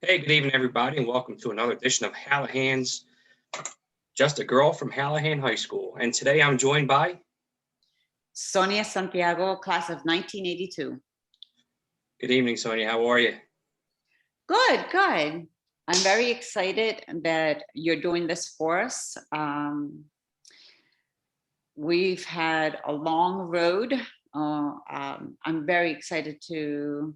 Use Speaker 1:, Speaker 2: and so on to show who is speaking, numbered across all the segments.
Speaker 1: Hey, good evening, everybody, and welcome to another edition of Hallahan's Just a Girl from Hallahan High School. And today I'm joined by
Speaker 2: Sonia Santiago, class of 1982.
Speaker 1: Good evening, Sonia. How are you?
Speaker 2: Good, good. I'm very excited that you're doing this for us. We've had a long road. I'm very excited to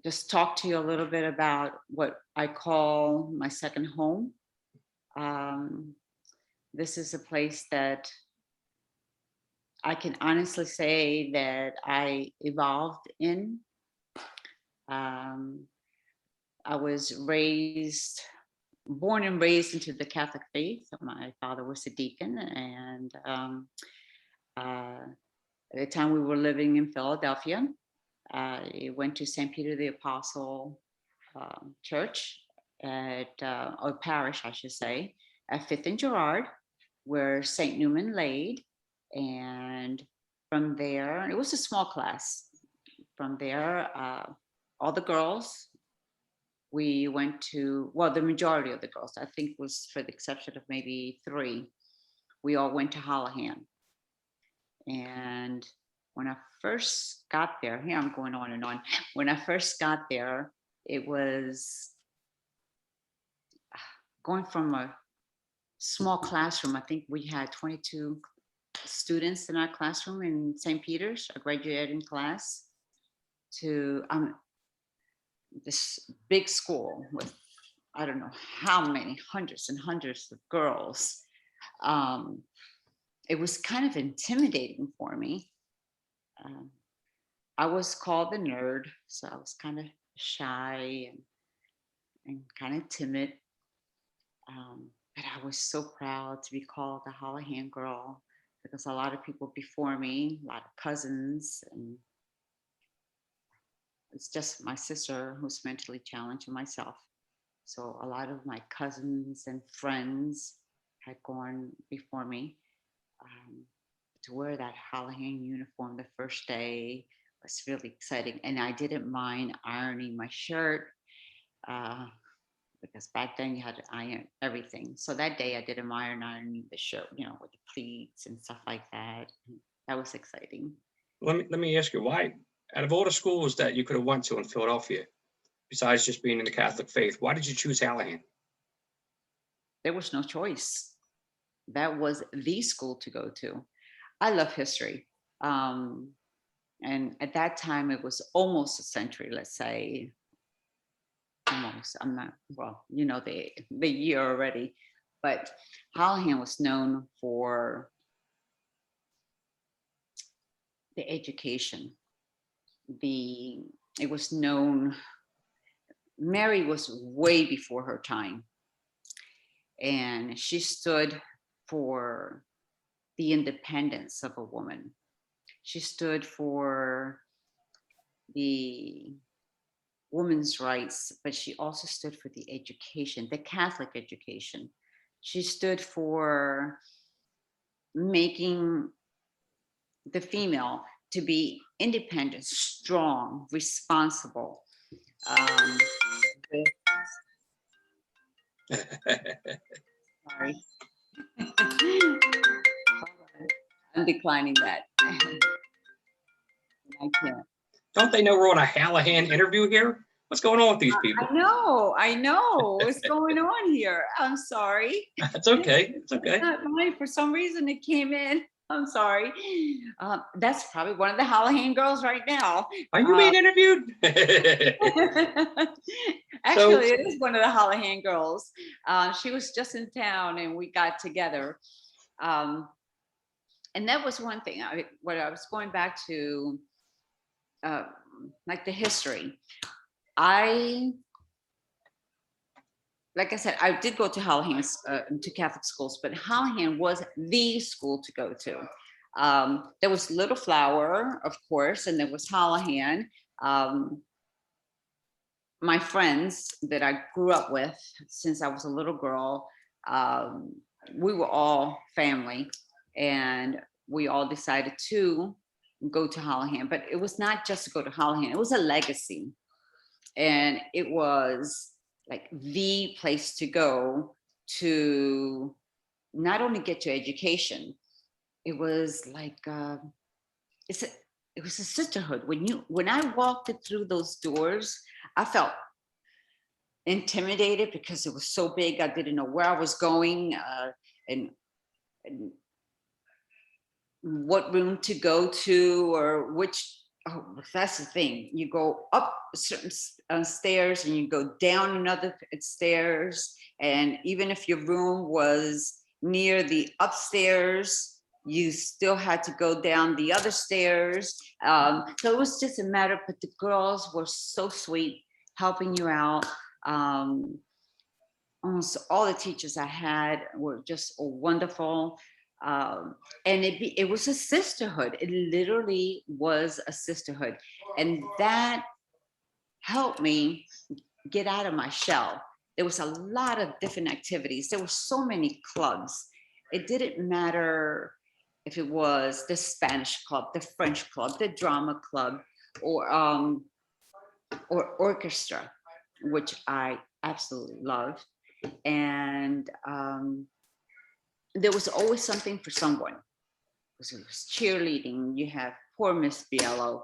Speaker 2: just talk to you a little bit about what I call my second home. This is a place that I can honestly say that I evolved in. I was born and raised into the Catholic faith. My father was a deacon, and at the time we were living in Philadelphia, I went to St. Peter the Apostle Church or parish, I should say, at 5th and Girard, where St. Newman laid. And from there, it was a small class. From there, all the girls, we went to, well, the majority of the girls, I think was for the exception of maybe 3, we all went to Hallahan. And when I first got there, here I'm going on and on. When I first got there, it was going from a small classroom. I think we had 22 students in our classroom in St. Peter's, a graduating class, to this big school with I don't know how many hundreds and hundreds of girls. It was kind of intimidating for me. I was called the nerd, so I was kind of shy and kind of timid. But I was so proud to be called the Hallahan girl because a lot of people before me, a lot of cousins, and it's just my sister who's mentally challenged and myself. So a lot of my cousins and friends had gone before me. To wear that Hallahan uniform the first day was really exciting. And I didn't mind ironing my shirt because back then you had to iron everything. So that day I did a ironing the shirt, with the pleats and stuff like that. That was exciting.
Speaker 1: Let me ask you, why, out of all the schools that you could have went to in Philadelphia, besides just being in the Catholic faith, why did you choose Hallahan?
Speaker 2: There was no choice. That was the school to go to. I love history. And at that time, it was almost a century, let's say. Almost, I'm not, well, the year already. But Hallahan was known for the education. It was known, Mary was way before her time. And she stood for the independence of a woman. She stood for the women's rights, but she also stood for the education, the Catholic education. She stood for making the female to be independent, strong, responsible. Sorry. I'm declining that. I can't.
Speaker 1: Don't they know we're on a Hallahan interview here? What's going on with these people?
Speaker 2: I know. What's going on here? I'm sorry.
Speaker 1: It's okay. It's okay.
Speaker 2: It's not mine. For some reason, it came in. I'm sorry. That's probably one of the Hallahan girls right now.
Speaker 1: Are you being interviewed?
Speaker 2: Actually, it is one of the Hallahan girls. She was just in town and we got together. And that was one thing. What I was going back to, like the history. Like I said, I did go to Hallahan, to Catholic schools, but Hallahan was the school to go to. There was Little Flower, of course, and there was Hallahan. My friends that I grew up with since I was a little girl, we were all family, and we all decided to go to Hallahan. But it was not just to go to Hallahan, it was a legacy. And it was like the place to go to not only get your education, it was like it's a, it was a sisterhood. When I walked through those doors, I felt intimidated because it was so big. I didn't know where I was going, and what room to go to, or which. Oh, that's the thing. You go up certain stairs and you go down another stairs. And even if your room was near the upstairs, you still had to go down the other stairs. So it was just a matter, but the girls were so sweet, helping you out. Almost all the teachers I had were just wonderful. And it was a sisterhood. It literally was a sisterhood. And that helped me get out of my shell. There was a lot of different activities. There were so many clubs. It didn't matter if it was the Spanish club, the French club, the drama club, or orchestra, which I absolutely loved. And there was always something for someone. Because it was cheerleading. You have poor Miss Biello,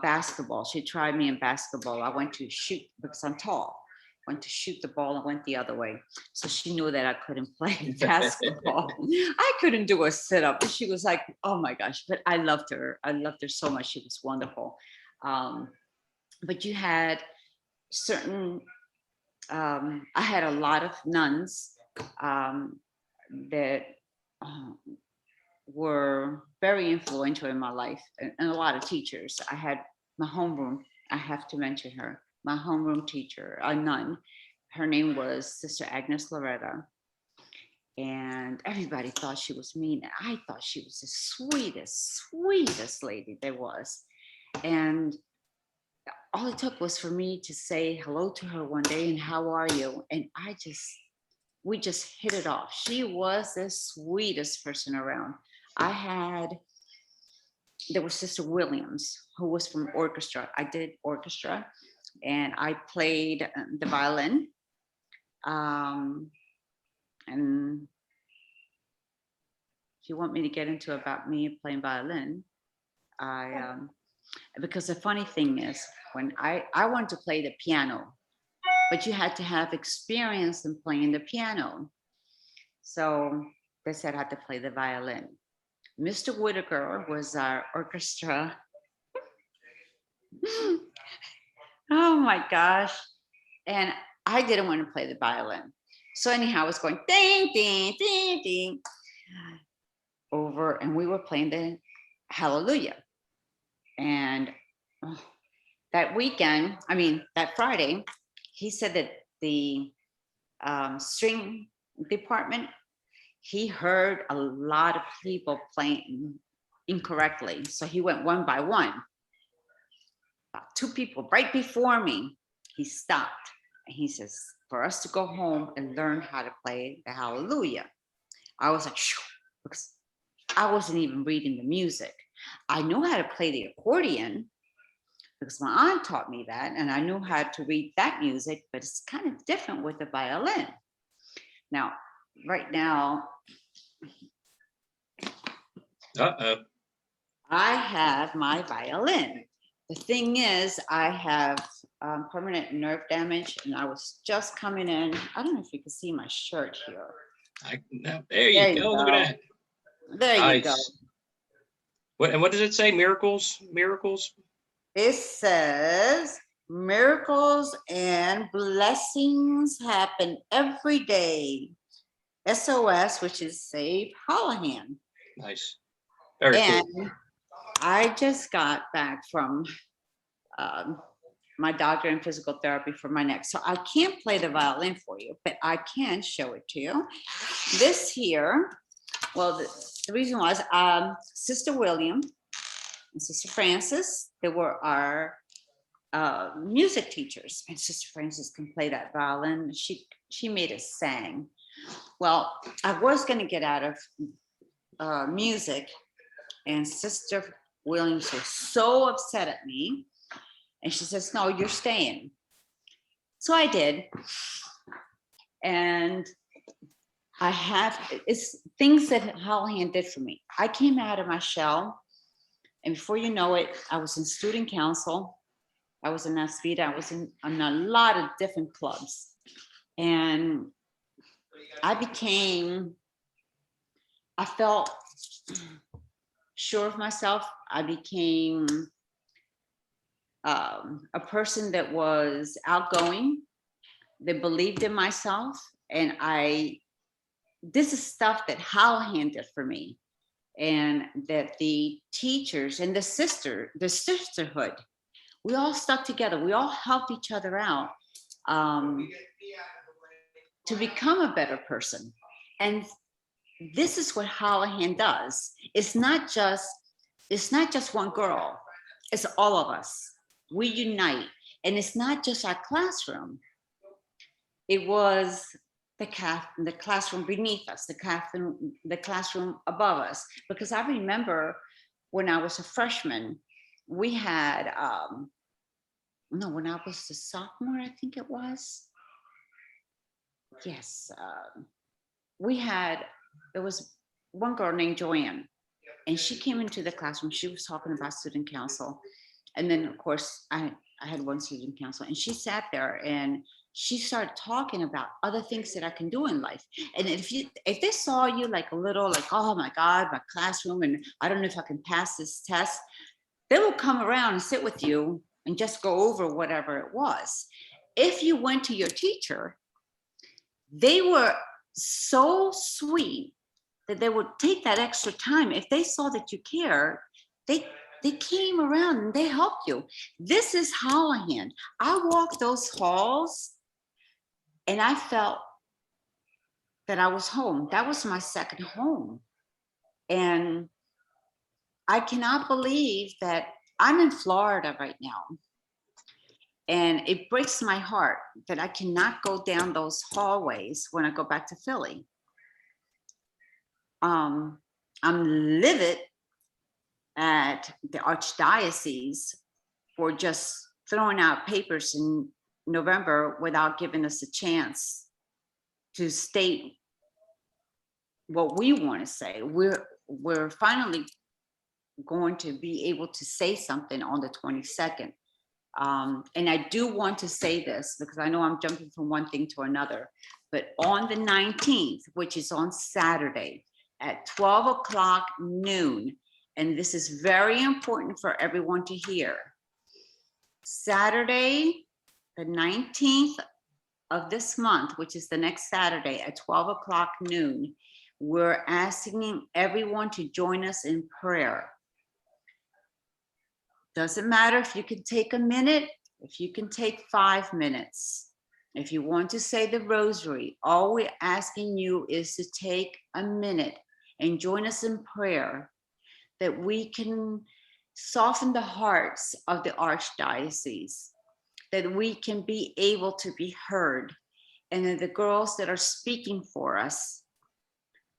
Speaker 2: basketball. She tried me in basketball. I went to shoot because I'm tall. Went to shoot the ball and went the other way. So she knew that I couldn't play basketball. I couldn't do a sit-up. She was like, oh my gosh, but I loved her. I loved her so much. She was wonderful. But you had certain, I had a lot of nuns that were very influential in my life, and a lot of teachers. I had my homeroom, I have to mention her, my homeroom teacher, a nun. Her name was Sister Agnes Loretta. And everybody thought she was mean. I thought she was the sweetest lady there was. And all it took was for me to say hello to her one day and how are you? And we just hit it off. She was the sweetest person around. There was Sister Williams, who was from orchestra. I did orchestra and I played the violin. And if you want me to get into about me playing violin, because the funny thing is, when I wanted to play the piano, but you had to have experience in playing the piano. So they said I had to play the violin. Mr. Whitaker was our orchestra. Oh my gosh. And I didn't want to play the violin. So anyhow, I was going ding, ding, ding, ding over, and we were playing the Hallelujah. And that Friday, he said that the string department, he heard a lot of people playing incorrectly. So he went one by one. About 2 people right before me, he stopped and he says, for us to go home and learn how to play the Hallelujah. I was like, shoo, because I wasn't even reading the music. I knew how to play the accordion because my aunt taught me that, and I knew how to read that music, but it's kind of different with the violin. Now, right now, I have my violin. The thing is, I have permanent nerve damage, and I was just coming in. I don't know if you can see my shirt here.
Speaker 1: There you go. Look at that.
Speaker 2: There
Speaker 1: nice.
Speaker 2: You go.
Speaker 1: What does it say? Miracles?
Speaker 2: It says miracles and blessings happen every day. SOS, which is Save Hallahan.
Speaker 1: Nice. Very cool.
Speaker 2: I just got back from my doctor in physical therapy for my neck. So I can't play the violin for you, but I can show it to you. This here, well, the reason was Sister William and Sister Francis, they were our music teachers, and Sister Francis can play that violin. She made us sing. Well, I was going to get out of music, and Sister Williams was so upset at me, and she says, no, you're staying. So I did. And it's things that Hallahan did for me. I came out of my shell, and before you know it, I was in student council. I was in Aspida. I was in a lot of different clubs. And I felt sure of myself. I became a person that was outgoing, that believed in myself. And this is stuff that Hallahan did for me, and that the teachers and the sisterhood, we all stuck together. We all helped each other out to become a better person. And this is what Hallahan does. It's not just one girl. It's all of us. We unite. And it's not just our classroom. It was the classroom beneath us, the classroom above us. Because I remember when I was a freshman, we had, when I was a sophomore, I think it was. Yes, there was one girl named Joanne, and she came into the classroom. She was talking about student council. And then of course I had one student council, and she sat there and she started talking about other things that I can do in life. And if they saw you like a little, like, oh my God, my classroom, and I don't know if I can pass this test, they will come around and sit with you and just go over whatever it was. If you went to your teacher, they were so sweet that they would take that extra time. If they saw that you cared, they came around and they helped you. This is Hallahan. I walked those halls and I felt that I was home. That was my second home. And I cannot believe that I'm in Florida right now. And it breaks my heart that I cannot go down those hallways when I go back to Philly. I'm livid at the Archdiocese for just throwing out papers in November without giving us a chance to state what we want to say. We're finally going to be able to say something on the 22nd. And I do want to say this because I know I'm jumping from one thing to another, but on the 19th, which is on Saturday at 12 o'clock noon, and this is very important for everyone to hear. Saturday, the 19th of this month, which is the next Saturday at 12 o'clock noon, we're asking everyone to join us in prayer. Doesn't matter if you can take a minute, if you can take 5 minutes. If you want to say the rosary, all we're asking you is to take a minute and join us in prayer, that we can soften the hearts of the Archdiocese, that we can be able to be heard, and that the girls that are speaking for us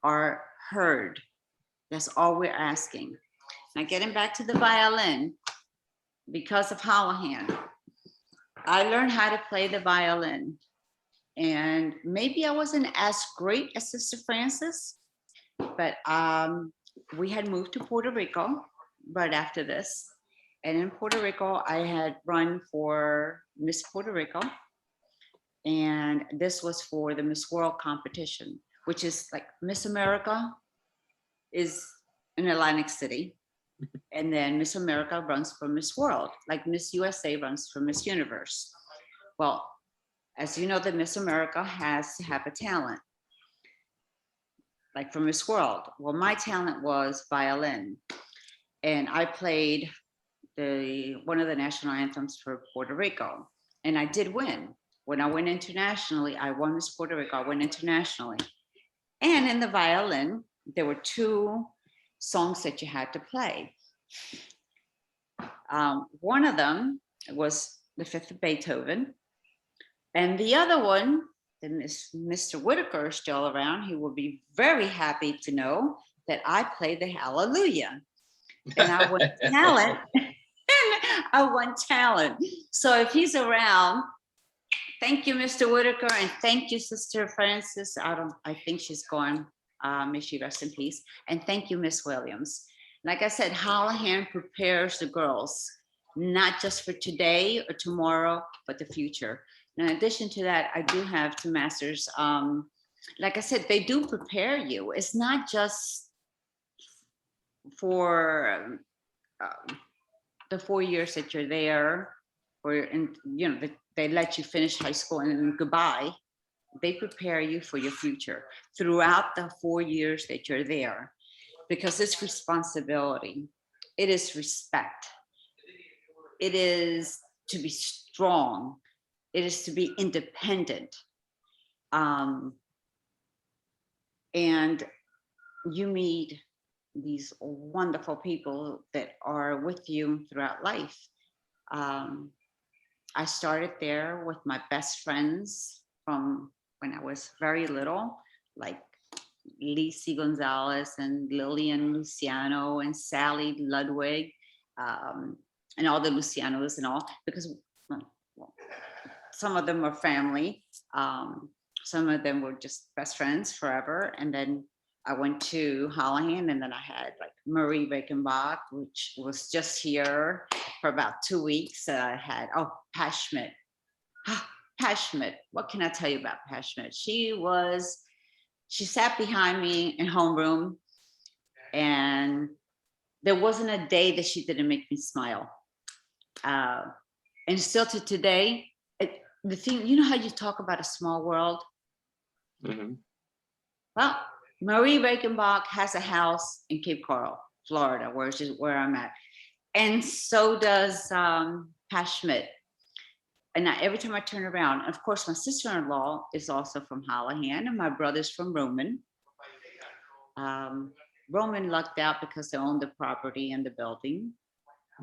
Speaker 2: are heard. That's all we're asking. Now, getting back to the violin, because of Hallahan, I learned how to play the violin. And maybe I wasn't as great as Sister Francis, but we had moved to Puerto Rico right after this. And in Puerto Rico, I had run for Miss Puerto Rico. And this was for the Miss World competition, which is like Miss America is in Atlantic City. And then Miss America runs for Miss World, like Miss USA runs for Miss Universe. Well, as you know, the Miss America has to have a talent, like for Miss World. Well, my talent was violin. And I played one of the national anthems for Puerto Rico. And I did win. When I went internationally, I won Miss Puerto Rico, I went internationally. And in the violin, there were 2 songs that you had to play. One of them was the 5th of Beethoven. And the other one, Mr. Whitaker is still around. He will be very happy to know that I played the Hallelujah. And I won talent. I won talent. So if he's around, Thank you, Mr. Whitaker, and thank you, Sister Francis. I think she's gone. May she rest in peace. And thank you, Miss Williams. Like I said, Hallahan prepares the girls, not just for today or tomorrow, but the future. In addition to that, I do have two masters. Like I said, they do prepare you. It's not just for the 4 years that you're there, or they let you finish high school and then goodbye. They prepare you for your future throughout the 4 years that you're there, because it's responsibility, it is respect, it is to be strong, it is to be independent, and you meet these wonderful people that are with you throughout life. I started there with my best friends from when I was very little, like Lisi Gonzalez and Lillian Luciano and Sally Ludwig, and all the Lucianos and all, because well, some of them are family, some of them were just best friends forever. And then I went to Hallahan, and then I had like Marie Reichenbach, which was just here for about 2 weeks. I had, Pat Schmidt. Pat Schmidt, what can I tell you about Pat Schmidt? She sat behind me in homeroom, and there wasn't a day that she didn't make me smile. And still to today, the thing, you know how you talk about a small world?
Speaker 1: Mm-hmm.
Speaker 2: Well, Marie Reichenbach has a house in Cape Coral, Florida, where I'm at. And so does Pat Schmidt. And every time I turn around, of course, my sister-in-law is also from Hallahan, and my brother's from Roman. Roman lucked out because they owned the property and the building.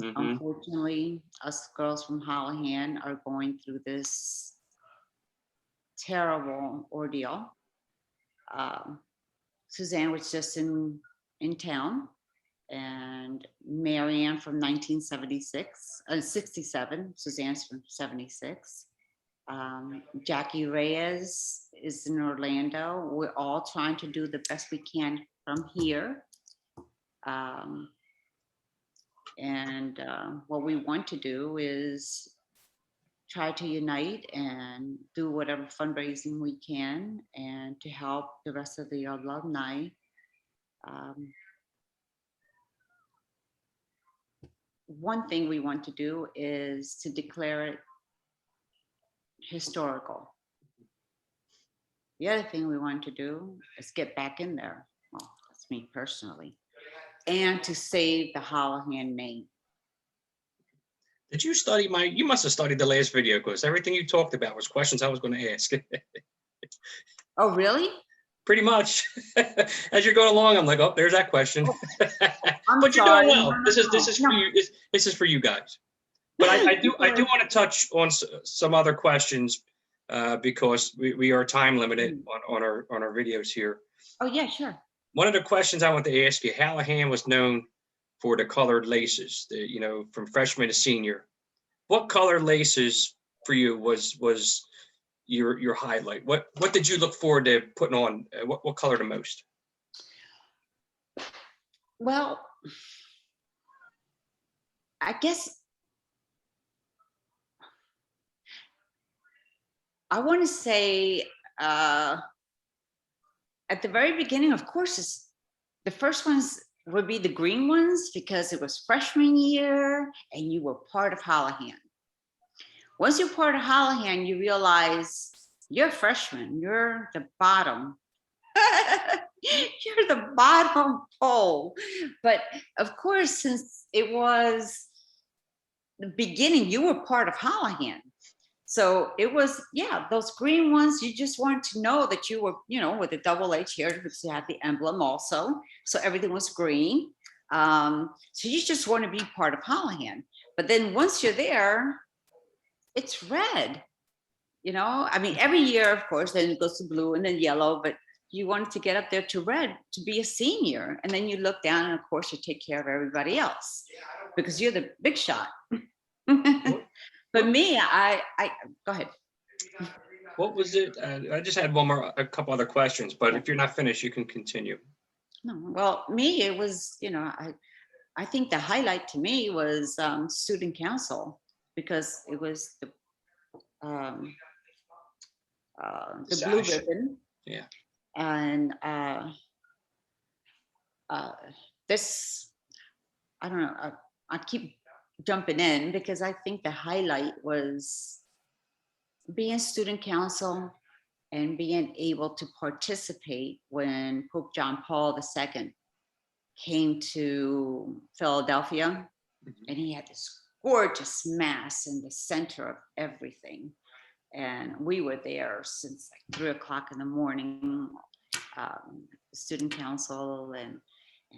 Speaker 2: Mm-hmm. Unfortunately, us girls from Hallahan are going through this terrible ordeal. Suzanne was just in town, and Marianne from 67, Suzanne's from 76. Jackie Reyes is in Orlando. We're all trying to do the best we can from here. What we want to do is try to unite and do whatever fundraising we can, and to help the rest of the alumni. One thing we want to do is to declare it historical. The other thing we want to do is get back in there. Well, that's me personally. And to save the Hallahan name.
Speaker 1: Did you study you must have studied the last video, because everything you talked about was questions I was going to ask.
Speaker 2: Oh, really?
Speaker 1: Pretty much. As you're going along, I'm like, oh, there's that question. But you're
Speaker 2: sorry.
Speaker 1: doing well. This is for you. This is for you guys. But I do want to touch on some other questions because we are time limited on our videos here.
Speaker 2: Oh yeah, sure.
Speaker 1: One of the questions I want to ask you: Hallahan was known for the colored laces, from freshman to senior. What colored laces for you was your highlight? What did you look forward to putting on? What color the most?
Speaker 2: Well, I guess I want to say at the very beginning, of course, the first ones would be the green ones, because it was freshman year and you were part of Hallahan. Once you're part of Hallahan, you realize you're a freshman, you're the bottom. You're the bottom pole. But of course, since it was the beginning, you were part of Hallahan. So it was, those green ones, you just wanted to know that you were, with the double H here, because you had the emblem also. So everything was green. So you just want to be part of Hallahan. But then once you're there, it's red. Every year, of course, then it goes to blue and then yellow, but you wanted to get up there to red to be a senior. And then you look down and of course you take care of everybody else because you're the big shot. But me, I go ahead.
Speaker 1: What was it? I just had a couple other questions, but if you're not finished, you can continue.
Speaker 2: No, well, me, it was, I think the highlight to me was student council, because it was um, the blue
Speaker 1: Sash.
Speaker 2: ribbon.
Speaker 1: Yeah.
Speaker 2: And this, I don't know, I keep jumping in because I think the highlight was being student council and being able to participate when Pope John Paul II came to Philadelphia, and he had this gorgeous mass in the center of everything. And we were there since like 3 o'clock in the morning, student council, and oh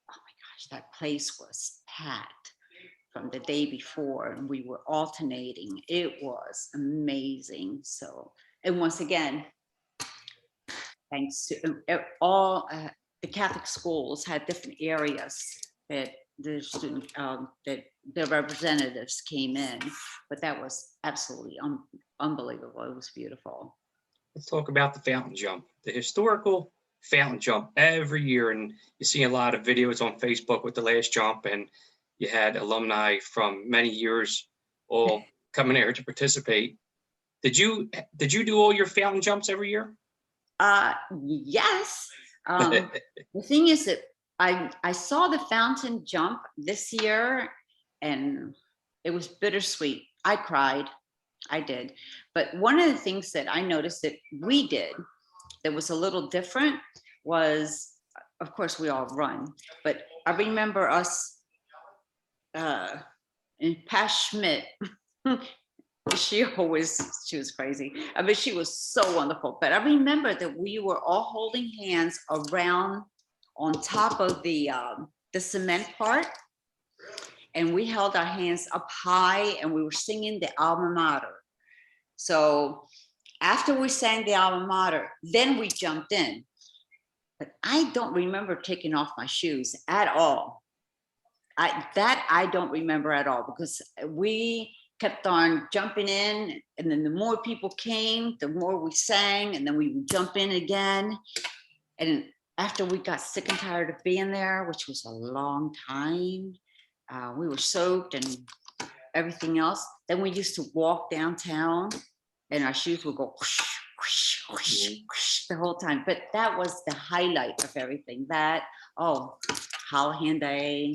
Speaker 2: my gosh, that place was packed from the day before, and we were alternating. It was amazing. So, and once again, thanks to all the Catholic schools had different areas that the student that the representatives came in, but that was absolutely unbelievable. It was beautiful.
Speaker 1: Let's talk about the fountain jump, the historical fountain jump every year. And you see a lot of videos on Facebook with the last jump, and you had alumni from many years all coming there to participate. Did you do all your fountain jumps every year?
Speaker 2: Yes. The thing is that I saw the fountain jump this year, and it was bittersweet. I cried. I did. But one of the things that I noticed that we did that was a little different was, of course, we all run, but I remember us and Pat Schmidt. She was crazy. I mean, she was so wonderful. But I remember that we were all holding hands around on top of the cement part, and we held our hands up high, and we were singing the alma mater. So after we sang the alma mater, then we jumped in. But I don't remember taking off my shoes at all. I don't remember at all, because we kept on jumping in, and then the more people came, the more we sang, and then we would jump in again. And after we got sick and tired of being there, which was a long time, we were soaked and everything else, then we used to walk downtown, and our shoes would go whoosh, whoosh, whoosh, whoosh, the whole time. But that was the highlight of everything. That, Hallahan Day,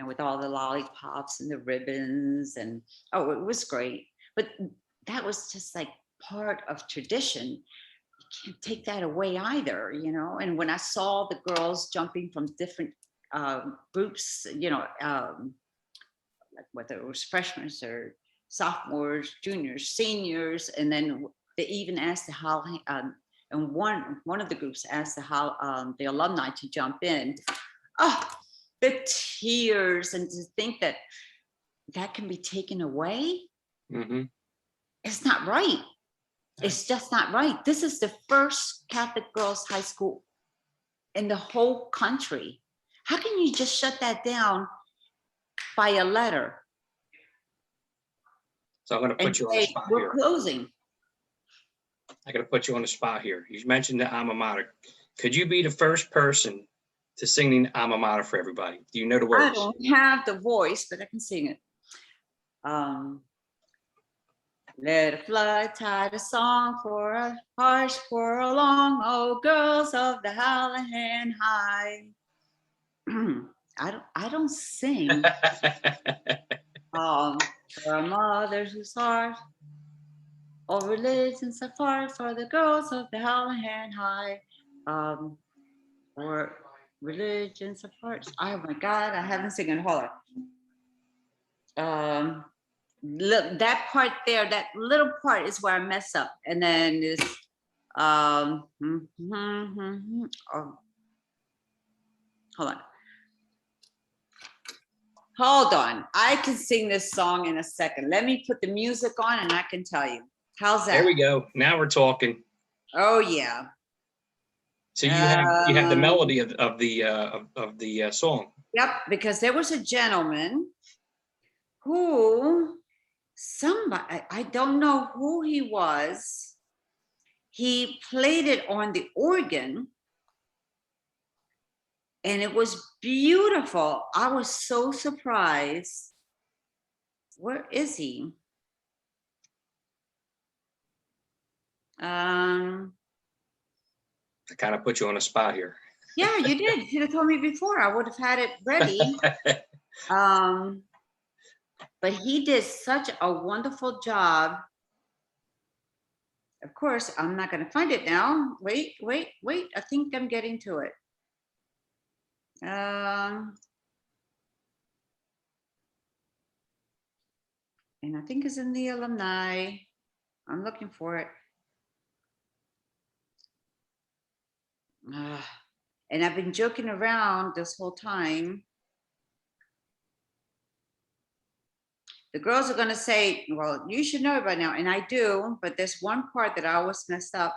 Speaker 2: with all the lollipops and the ribbons, and it was great. But that was just like part of tradition. You can't take that away either, And when I saw the girls jumping from different groups, like whether it was freshmen or sophomores, juniors, seniors, and then they even asked the Halahan, and one of the groups asked the alumni to jump in. Oh, the tears, and to think that can be taken away.
Speaker 1: Mm-hmm.
Speaker 2: It's not right. It's just not right. This is the first Catholic girls' high school in the whole country. How can you just shut that down by a letter?
Speaker 1: So I'm going to put you on the spot here.
Speaker 2: We're closing.
Speaker 1: I'm going to put you on the spot here. You mentioned the alma mater. Could you be the first person to sing the alma mater for everybody? Do you know the words?
Speaker 2: I don't have the voice, but I can sing it. Let a flood tide a song for a harsh for along, oh girls of the Hallahan High. I don't sing. For our mothers whose heart all religions apart, for the girls of the Hallahan High. For religions apart. Oh my God, I haven't sung it. Hold on. Look, that part there, that little part is where I mess up. And then this, hold on. Hold on. I can sing this song in a second. Let me put the music on and I can tell you. How's that?
Speaker 1: There we go. Now we're talking.
Speaker 2: Oh yeah.
Speaker 1: So you have the melody of the song.
Speaker 2: Yep, because there was a gentleman who somebody, I don't know who he was. He played it on the organ and it was beautiful. I was so surprised. Where is he?
Speaker 1: I kind of put you on a spot here.
Speaker 2: Yeah, you did. You should have told me before. I would have had it ready. But he did such a wonderful job. Of course, I'm not going to find it now. Wait. I think I'm getting to it. And I think it's in the alumni. I'm looking for it. And I've been joking around this whole time. The girls are going to say, well, you should know it by now. And I do, but there's one part that I always messed up.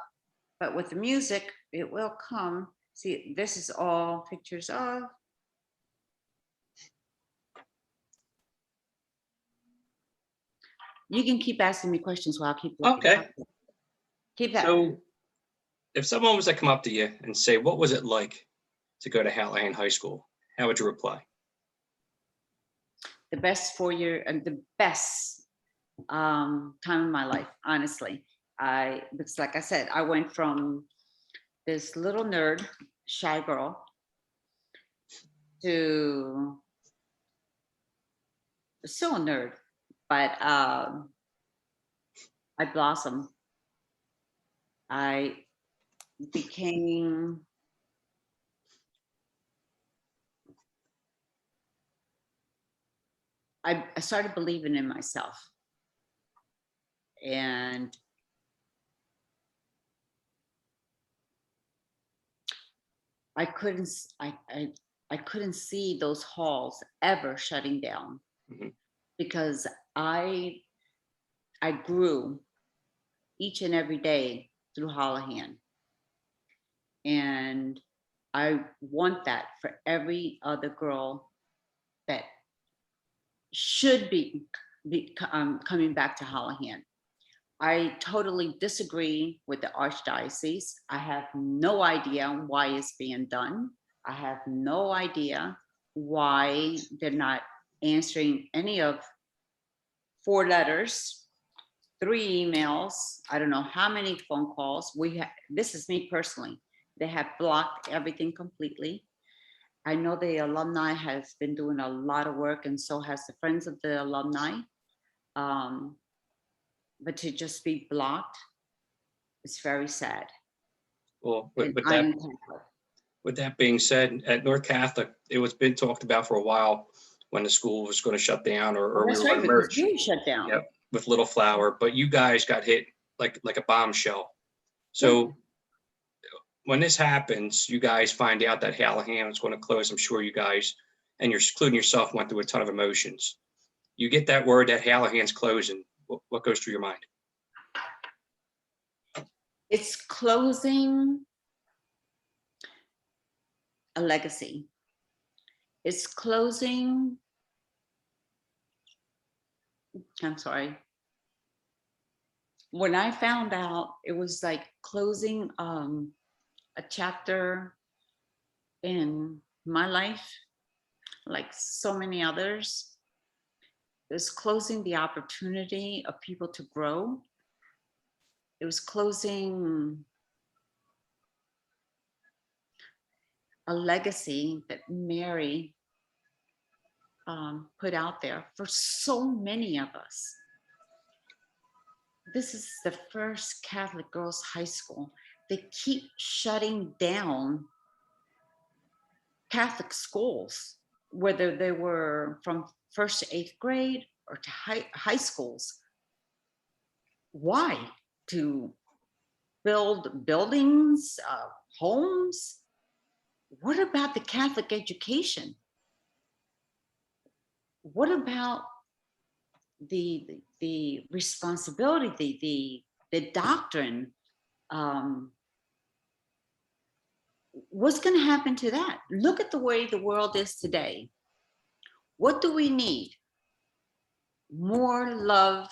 Speaker 2: But with the music, it will come. See, this is all pictures of. You can keep asking me questions while I keep looking.
Speaker 1: Okay.
Speaker 2: Keep that.
Speaker 1: So if someone was to come up to you and say, what was it like to go to Hallahan High School? How would you reply?
Speaker 2: The best 4 year and the best time of my life, honestly. Because like I said, I went from this little nerd, shy girl, to still a nerd, but I blossomed. I became I started believing in myself. And I couldn't see those halls ever shutting down. Mm-hmm. Because I grew each and every day through Hallahan. And I want that for every other girl that should be coming back to Hallahan. I totally disagree with the Archdiocese. I have no idea why it's being done. I have no idea why they're not answering any of 4 letters, 3 emails. I don't know how many phone calls. This is me personally. They have blocked everything completely. I know the alumni has been doing a lot of work, and so has the Friends of the Alumni. But to just be blocked, it's very sad.
Speaker 1: Well, with that being said, at North Catholic, it was been talked about for a while when the school was going to shut down or we were going to merge.
Speaker 2: You shut down.
Speaker 1: Yep, with Little Flower, but you guys got hit like a bombshell. So when this happens, you guys find out that Hallahan is going to close. I'm sure you guys, and you're including yourself, went through a ton of emotions. You get that word that Hallahan's closing. What goes through your mind?
Speaker 2: It's closing a legacy. It's closing. I'm sorry. When I found out, it was like closing a chapter in my life, like so many others. It was closing the opportunity of people to grow. It was closing a legacy that Mary put out there for so many of us. This is the first Catholic girls' high school. They keep shutting down Catholic schools, whether they were from 1st to 8th grade or to high schools. Why? To build buildings, homes? What about the Catholic education? What about the responsibility, the doctrine? What's going to happen to that? Look at the way the world is today. What do we need? more love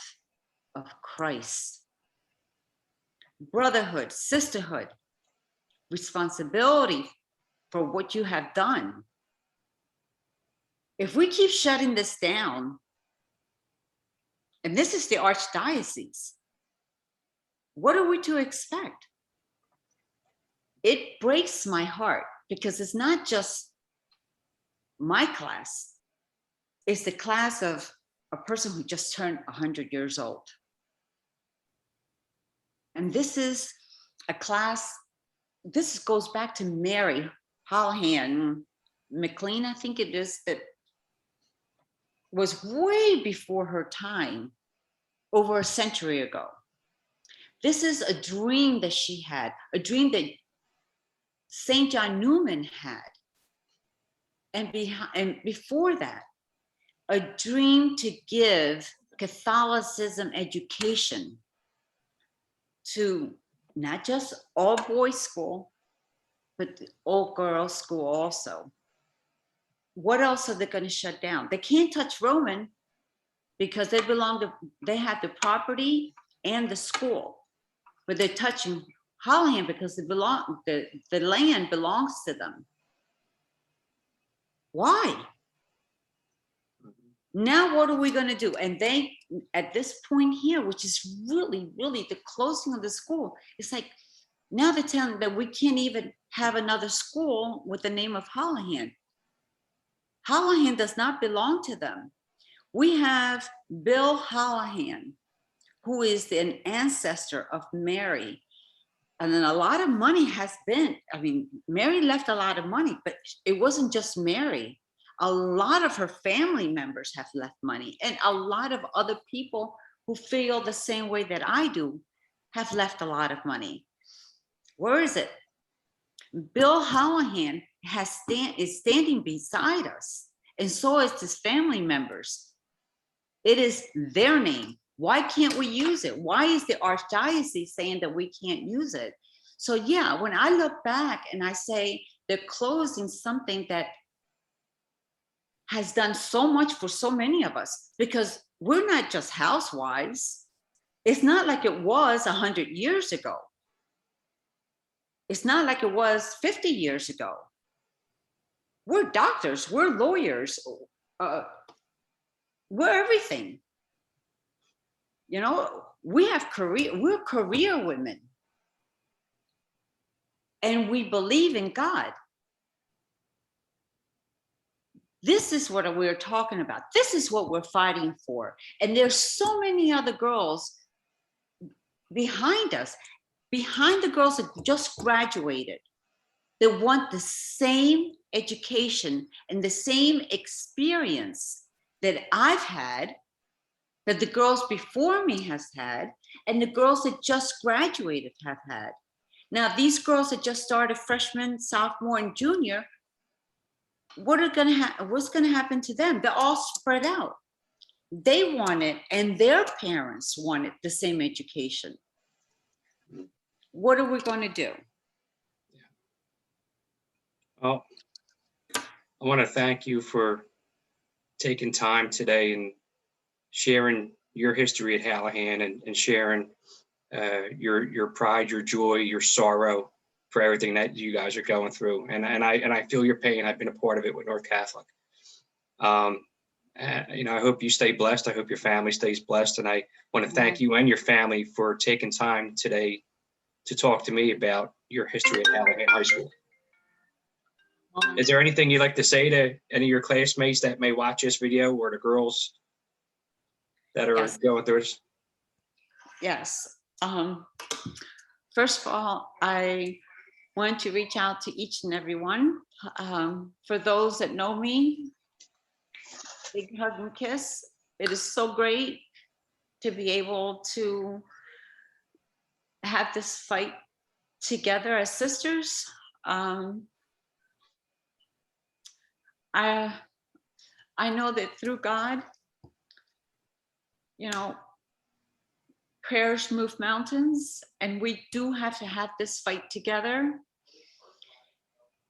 Speaker 2: of Christ, brotherhood, sisterhood, responsibility for what you have done. If we keep shutting this down, and this is the archdiocese, what are we to expect? It breaks my heart because it's not just my class, it's the class of a person who just turned 100 years old. And this is a class, this goes back to Mary Hallahan McLean, I think it is, that was way before her time, over a century ago. This is a dream that she had, a dream that St. John Newman had. And before that, a dream to give Catholicism education to not just all boys school, but the all girls school also. What else are they going to shut down? They can't touch Roman because they have the property and the school, but they're touching Hallahan because the land belongs to them. Why? Now what are we going to do? And they, at this point here, which is really, really the closing of the school, it's like, now they're telling that we can't even have another school with the name of Hallahan. Hallahan does not belong to them. We have Bill Hallahan, who is an ancestor of Mary. And then a lot of money has been, I mean, Mary left a lot of money, but it wasn't just Mary. A lot of her family members have left money, and a lot of other people who feel the same way that I do have left a lot of money. Where is it? Bill Hallahan is standing beside us, and so is his family members. It is their name. Why can't we use it? Why is the archdiocese saying that we can't use it? So yeah, when I look back and I say they're closing something that has done so much for so many of us, because we're not just housewives. It's not like it was 100 years ago. It's not like it was 50 years ago. We're doctors, we're lawyers, we're everything. You know, we're career women. And we believe in God. This is what we're talking about. This is what we're fighting for. And there's so many other girls behind us, behind the girls that just graduated, that want the same education and the same experience that I've had, that the girls before me has had, and the girls that just graduated have had. Now, these girls that just started freshman, sophomore, and junior, what's going to happen to them? They're all spread out. They want it, and their parents wanted the same education. What are we going to do?
Speaker 1: Well, I want to thank you for taking time today and sharing your history at Hallahan, and sharing your pride, your joy, your sorrow for everything that you guys are going through. And I feel your pain. I've been a part of it with North Catholic. You know, I hope you stay blessed. I hope your family stays blessed. And I want to thank you and your family for taking time today to talk to me about your history at Hallahan High School. Is there anything you'd like to say to any of your classmates that may watch this video, or the girls that are going through this?
Speaker 2: Yes. First of all, I want to reach out to each and every one. For those that know me, big hug and kiss. It is so great to be able to have this fight together as sisters. I know that through God, you know, prayers move mountains, and we do have to have this fight together.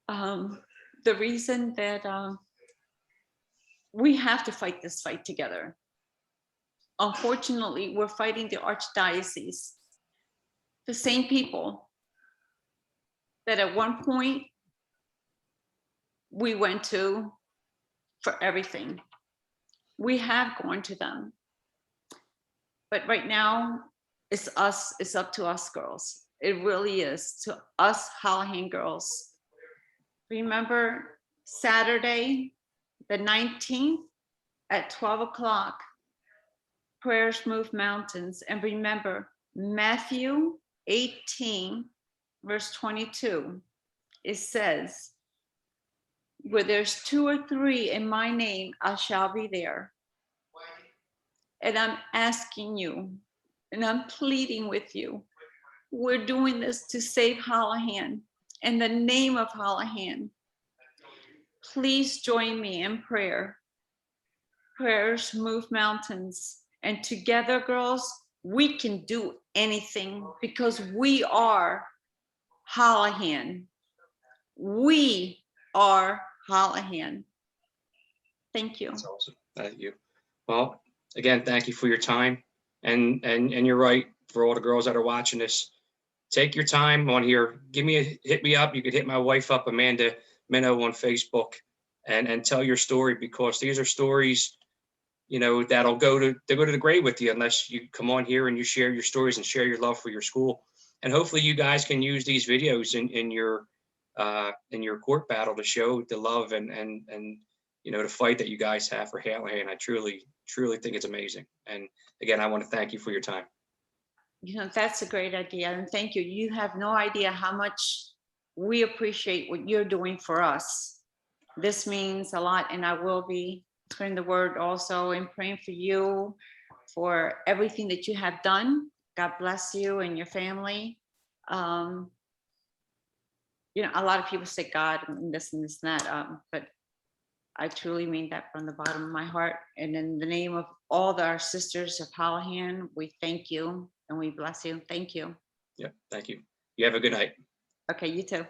Speaker 2: The reason that we have to fight this fight together unfortunately, we're fighting the archdiocese, the same people that at one point we went to for everything. We have gone to them. But right now, it's us, it's up to us girls. It really is, to us Hallahan girls. Remember Saturday, the 19th at 12 o'clock, prayers move mountains. And remember, Matthew 18, verse 22, it says, where there's 2 or 3 in my name, I shall be there. And I'm asking you, and I'm pleading with you, we're doing this to save Hallahan in the name of Hallahan. Please join me in prayer. Prayers move mountains, and together, girls, we can do anything because we are Hallahan. We are Hallahan. Thank you.
Speaker 1: That's awesome. Thank you. Well, again, thank you for your time. And you're right, for all the girls that are watching this, take your time on here. Hit me up. You could hit my wife up, Amanda Minnow, on Facebook, and tell your story, because these are stories, you know, that'll go to the grave with you, unless you come on here and you share your stories and share your love for your school. And hopefully you guys can use these videos in your court battle to show the love and you know, the fight that you guys have for Hallahan. I truly think it's amazing. And again, I want to thank you for your time.
Speaker 2: You know, that's a great idea. And thank you. You have no idea how much we appreciate what you're doing for us. This means a lot. And I will be spreading the word also and praying for you, for everything that you have done. God bless you and your family. You know, a lot of people say God and this and that, but I truly mean that from the bottom of my heart. And in the name of all our sisters of Hallahan, we thank you and we bless you. Thank you.
Speaker 1: Yeah, thank you. You have a good night.
Speaker 2: Okay, you too.